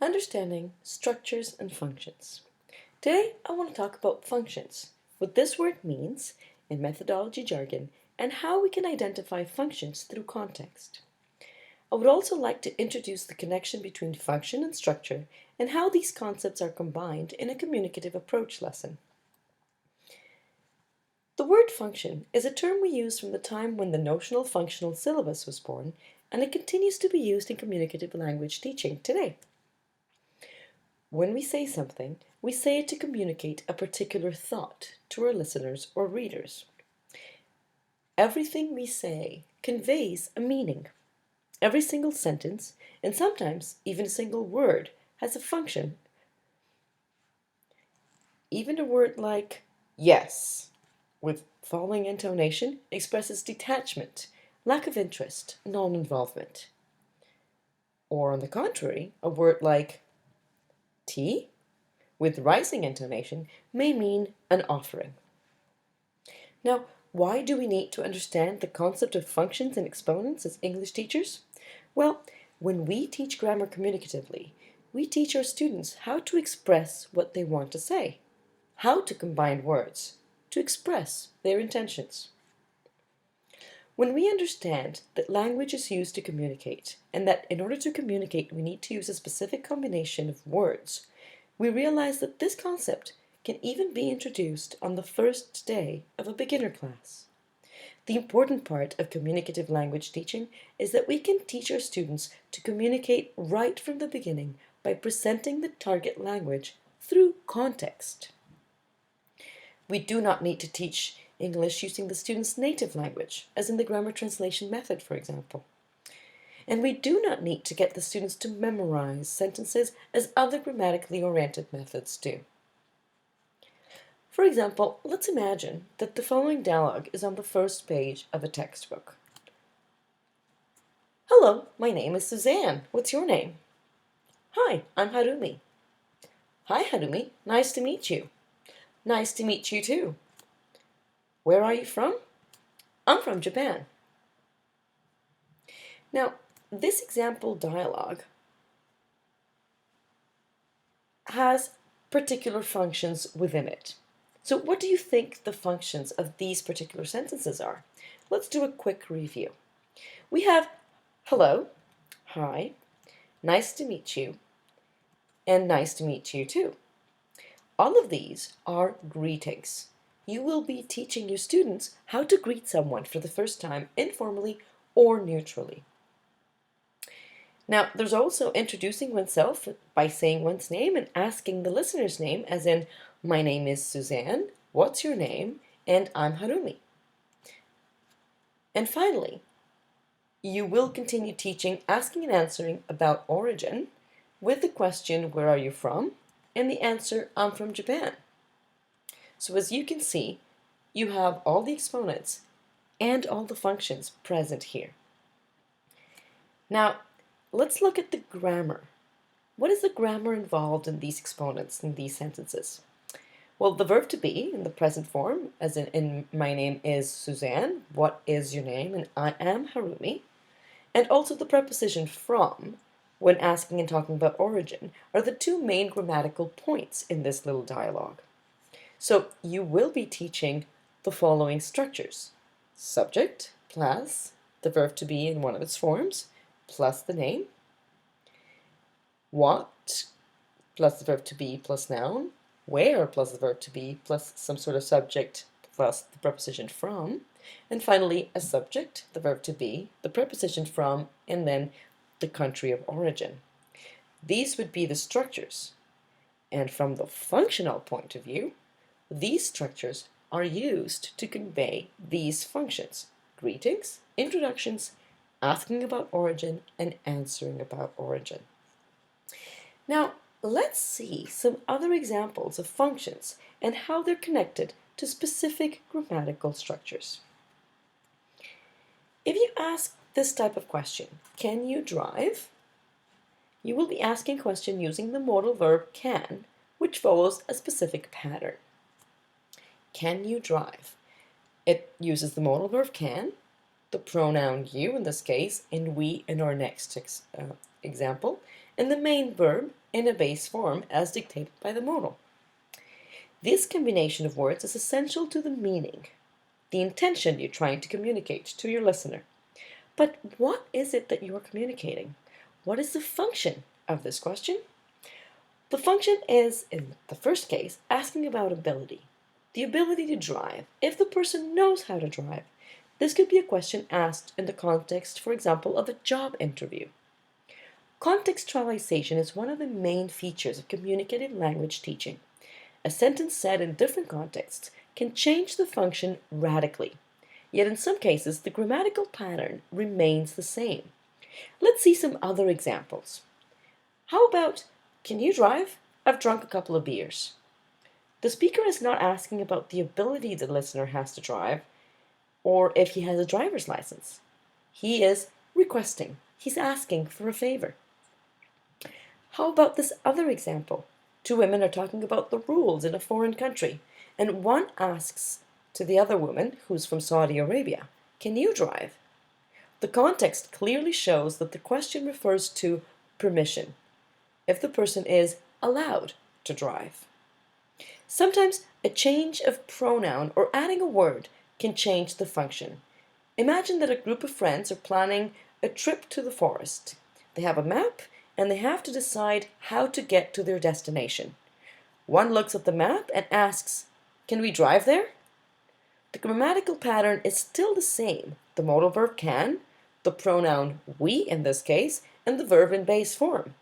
Understanding structures and functions. Today, I want to talk about functions, what this word means in methodology jargon, and how we can identify functions through context. I would also like to introduce the connection between function and structure and how these concepts are combined in a communicative approach lesson. The word function is a term we use from the time when the notional functional syllabus was born, and it continues to be used in communicative language teaching today. When we say something, we say it to communicate a particular thought to our listeners or readers. Everything we say conveys a meaning. Every single sentence, and sometimes even a single word, has a function. Even a word like yes, with falling intonation, expresses detachment, lack of interest, non-involvement. Or on the contrary, a word like tea, with rising intonation, may mean an offering. Now, why do we need to understand the concept of functions and exponents as English teachers? Well, when we teach grammar communicatively, we teach our students how to express what they want to say, how to combine words, to express their intentions. When we understand that language is used to communicate, and that in order to communicate we need to use a specific combination of words, we realize that this concept can even be introduced on the first day of a beginner class. The important part of communicative language teaching is that we can teach our students to communicate right from the beginning by presenting the target language through context. We do not need to teach English using the student's native language, as in the grammar translation method, for example. And we do not need to get the students to memorize sentences as other grammatically oriented methods do. For example, let's imagine that the following dialogue is on the first page of a textbook. Hello, my name is Suzanne. What's your name? Hi, I'm Harumi. Hi, Harumi. Nice to meet you. Nice to meet you too. Where are you from? I'm from Japan. Now, this example dialogue has particular functions within it. So what do you think the functions of these particular sentences are? Let's do a quick review. We have hello, hi, nice to meet you, and nice to meet you too. All of these are greetings. You will be teaching your students how to greet someone for the first time informally or neutrally. Now, there's also introducing oneself by saying one's name and asking the listener's name, as in, my name is Suzanne, what's your name, and I'm Harumi. And finally, you will continue teaching asking and answering about origin with the question, where are you from? And the answer, I'm from Japan. So as you can see, you have all the exponents and all the functions present here. Now, let's look at the grammar. What is the grammar involved in these exponents, in these sentences? Well, the verb to be in the present form, as in my name is Suzanne, what is your name, and I am Harumi, and also the preposition from, when asking and talking about origin, are the two main grammatical points in this little dialogue. So you will be teaching the following structures: subject plus the verb to be in one of its forms, plus the name, what plus the verb to be plus noun, where plus the verb to be plus some sort of subject plus the preposition from, and finally a subject, the verb to be, the preposition from, and then the country of origin. These would be the structures. And from the functional point of view, these structures are used to convey these functions: greetings, introductions, asking about origin, and answering about origin. Now, let's see some other examples of functions and how they're connected to specific grammatical structures. If you ask this type of question, can you drive? You will be asking a question using the modal verb can, which follows a specific pattern. Can you drive? It uses the modal verb can, the pronoun you in this case, and we in our next example, and the main verb in a base form as dictated by the modal. This combination of words is essential to the meaning, the intention you're trying to communicate to your listener. But what is it that you are communicating? What is the function of this question? The function is, in the first case, asking about ability. The ability to drive, if the person knows how to drive. This could be a question asked in the context, for example, of a job interview. Contextualization is one of the main features of communicative language teaching. A sentence said in different contexts can change the function radically. Yet in some cases, the grammatical pattern remains the same. Let's see some other examples. How about, can you drive? I've drunk a couple of beers. The speaker is not asking about the ability the listener has to drive or if he has a driver's license. He is requesting. He's asking for a favor. How about this other example? Two women are talking about the rules in a foreign country, and one asks to the other woman, who's from Saudi Arabia, can you drive? The context clearly shows that the question refers to permission, if the person is allowed to drive. Sometimes a change of pronoun or adding a word can change the function. Imagine that a group of friends are planning a trip to the forest. They have a map and they have to decide how to get to their destination. One looks at the map and asks, can we drive there? The grammatical pattern is still the same. The modal verb can, the pronoun we in this case, and the verb in base form.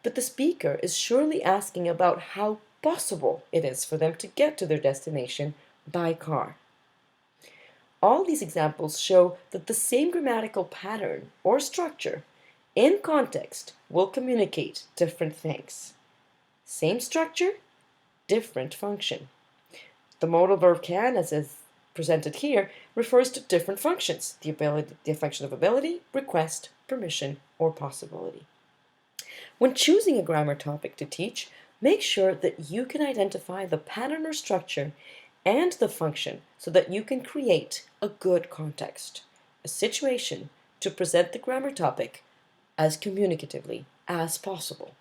But the speaker is surely asking about how possible it is for them to get to their destination by car. All these examples show that the same grammatical pattern or structure in context will communicate different things. Same structure, different function. The modal verb can, as is presented here, refers to different functions, the function of ability, request, permission, or possibility. When choosing a grammar topic to teach, make sure that you can identify the pattern or structure and the function so that you can create a good context, a situation to present the grammar topic as communicatively as possible.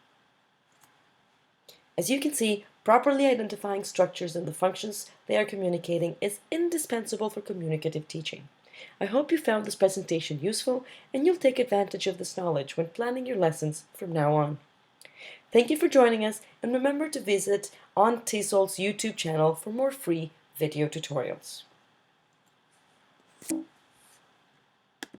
As you can see, properly identifying structures and the functions they are communicating is indispensable for communicative teaching. I hope you found this presentation useful and you'll take advantage of this knowledge when planning your lessons from now on. Thank you for joining us, and remember to visit on TESOL's YouTube channel for more free video tutorials.